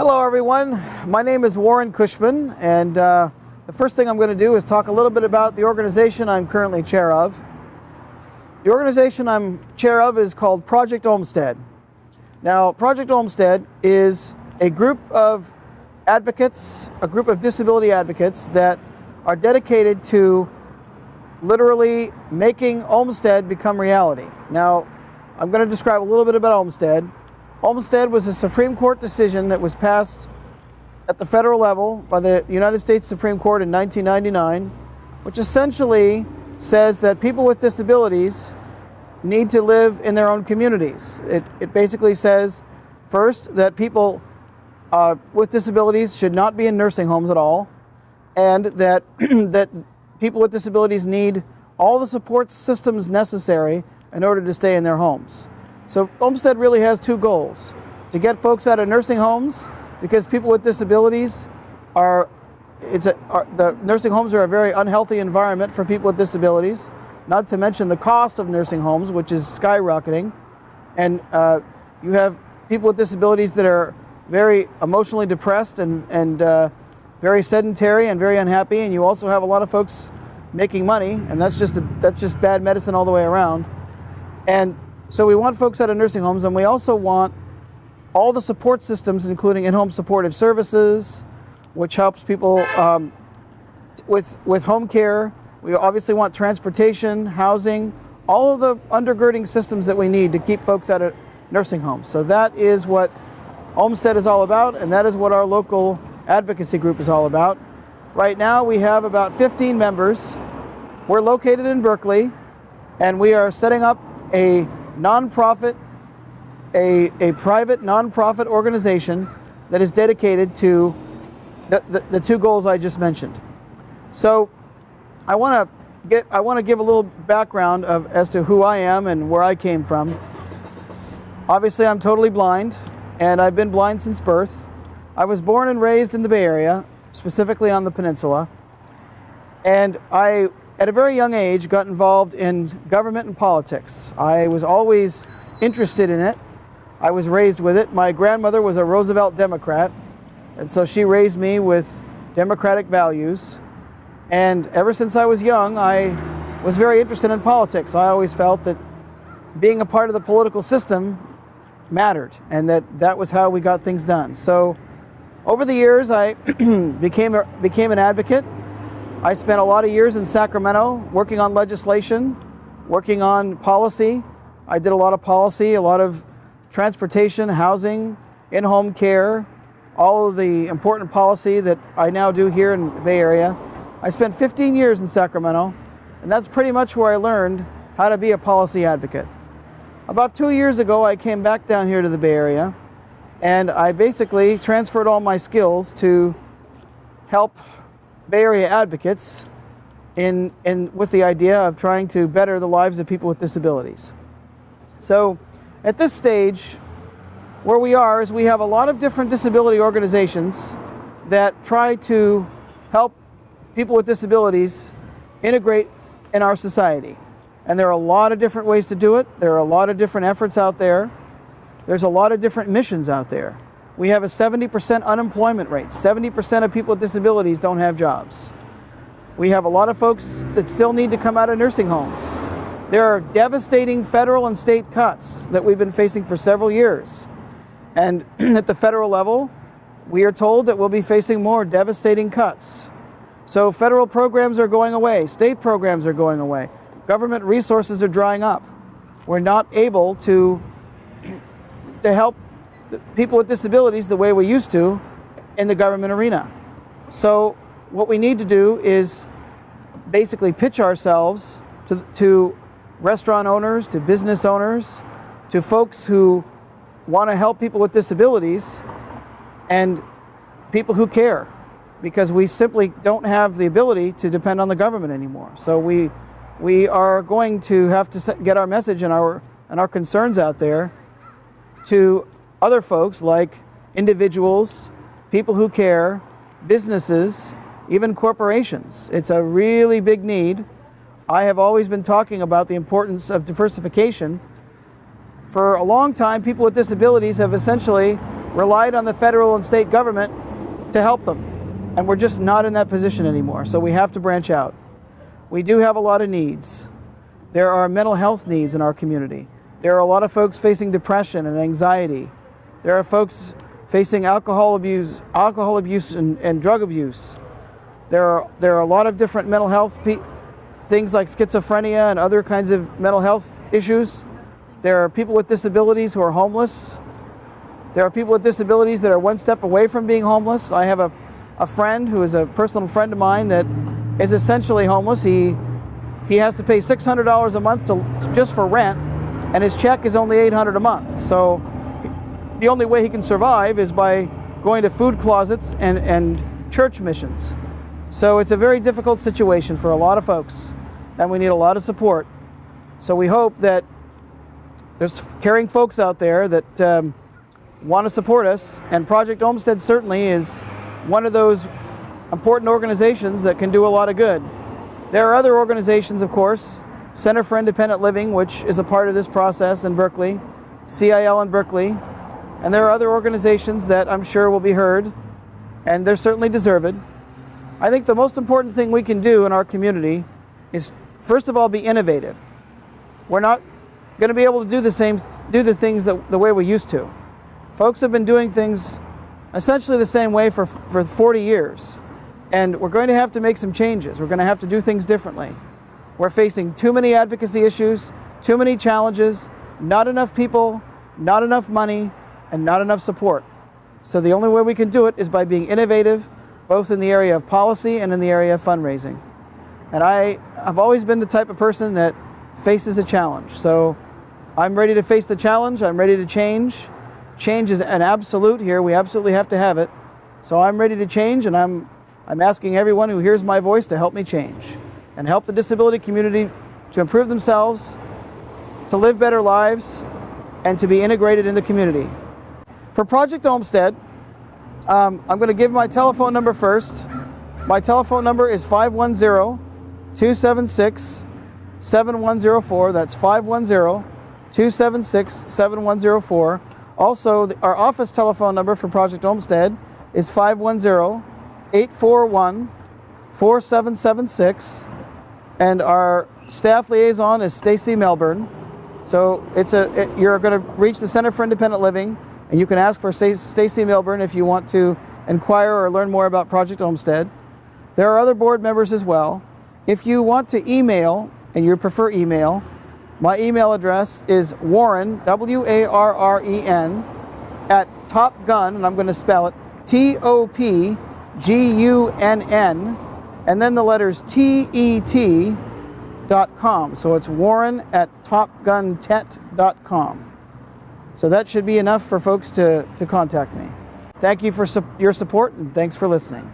Hello everyone, my name is Warren Cushman, and the first thing I'm going to do is talk a little bit about the organization I'm currently chair of. The organization I'm chair of is called Project Olmstead. Now, Project Olmstead is a group of advocates, a group of disability advocates that are dedicated to literally making Olmstead become reality. Now, I'm going to describe a little bit about Olmstead. Olmstead was a Supreme Court decision that was passed at the federal level by the United States Supreme Court in 1999, which essentially says that people with disabilities need to live in their own communities. It basically says, first, that people with disabilities should not be in nursing homes at all, and that, that people with disabilities need all the support systems necessary in order to stay in their homes. So Olmstead really has two goals: to get folks out of nursing homes, because people with disabilities the nursing homes are a very unhealthy environment for people with disabilities, not to mention the cost of nursing homes, which is skyrocketing. And you have people with disabilities that are very emotionally depressed and very sedentary and very unhappy, and you also have a lot of folks making money, and that's just bad medicine all the way around. And so we want folks out of nursing homes, and we also want all the support systems, including in-home supportive services, which helps people with home care. We obviously want transportation, housing, all of the undergirding systems that we need to keep folks out of nursing homes. So that is what Olmstead is all about, and that is what our local advocacy group is all about. Right now we have about 15 members. We're located in Berkeley, and we are setting up a nonprofit, a private nonprofit organization that is dedicated to the two goals I just mentioned. So I want to give a little background as to who I am and where I came from. Obviously, I'm totally blind, and I've been blind since birth. I was born and raised in the Bay Area, specifically on the peninsula, and I, at a very young age, got involved in government and politics. I was always interested in it. I was raised with it. My grandmother was a Roosevelt Democrat, and so she raised me with democratic values. And ever since I was young, I was very interested in politics. I always felt that being a part of the political system mattered, and that was how we got things done. So over the years, I became an advocate. I spent a lot of years in Sacramento working on legislation, working on policy. I did a lot of policy, a lot of transportation, housing, in-home care, all of the important policy that I now do here in the Bay Area. I spent 15 years in Sacramento, and that's pretty much where I learned how to be a policy advocate. About 2 years ago, I came back down here to the Bay Area, and I basically transferred all my skills to help Bay Area advocates with the idea of trying to better the lives of people with disabilities. So at this stage, where we are is we have a lot of different disability organizations that try to help people with disabilities integrate in our society. And there are a lot of different ways to do it. There are a lot of different efforts out there. There's a lot of different missions out there. We have a 70% unemployment rate. 70% of people with disabilities don't have jobs. We have a lot of folks that still need to come out of nursing homes. There are devastating federal and state cuts that we've been facing for several years. And at the federal level, we are told that we'll be facing more devastating cuts. So federal programs are going away. State programs are going away. Government resources are drying up. We're not able to help people with disabilities the way we used to in the government arena. So what we need to do is basically pitch ourselves to restaurant owners, to business owners, to folks who want to help people with disabilities and people who care, because we simply don't have the ability to depend on the government anymore. So we are going to have to get our message and our concerns out there to other folks, like individuals, people who care, businesses, even corporations. It's a really big need. I have always been talking about the importance of diversification. For a long time, people with disabilities have essentially relied on the federal and state government to help them. And we're just not in that position anymore, so we have to branch out. We do have a lot of needs. There are mental health needs in our community. There are a lot of folks facing depression and anxiety. There are folks facing alcohol abuse and drug abuse. There are a lot of different mental health things like schizophrenia and other kinds of mental health issues. There are people with disabilities who are homeless. There are people with disabilities that are one step away from being homeless. I have a friend who is a personal friend of mine that is essentially homeless. He has to pay $600 a month just for rent, and his check is only $800 a month. So the only way he can survive is by going to food closets and church missions. So it's a very difficult situation for a lot of folks, and we need a lot of support. So we hope that there's caring folks out there that want to support us, and Project Olmstead certainly is one of those important organizations that can do a lot of good. There are other organizations, of course, Center for Independent Living, which is a part of this process in Berkeley, CIL in Berkeley, and there are other organizations that I'm sure will be heard, and they're certainly deserved. I think the most important thing we can do in our community is, first of all, be innovative. We're not going to be able to do the things the way we used to. Folks have been doing things essentially the same way for 40 years, and we're going to have to make some changes. We're going to have to do things differently. We're facing too many advocacy issues, too many challenges, not enough people, not enough money, and not enough support. So the only way we can do it is by being innovative, both in the area of policy and in the area of fundraising. And I've always been the type of person that faces a challenge. So I'm ready to face the challenge. I'm ready to change. Change is an absolute here. We absolutely have to have it. So I'm ready to change, and I'm asking everyone who hears my voice to help me change and help the disability community to improve themselves, to live better lives, and to be integrated in the community. For Project Olmstead, I'm going to give my telephone number first. My telephone number is 510-276-7104. That's 510-276-7104. Also, our office telephone number for Project Olmstead is 510-841-4776. And our staff liaison is Stacy Melbourne. So you're going to reach the Center for Independent Living, and you can ask for Stacy Melbourne if you want to inquire or learn more about Project Olmstead. There are other board members as well. If you want to email, and you prefer email, my email address is Warren, W-A-R-R-E-N, at topgunn, and I'm going to spell it, T-O-P-G-U-N-N, and then the letters TET.com. So it's Warren at topguntet.com. So that should be enough for folks to contact me. Thank you for your support, and thanks for listening.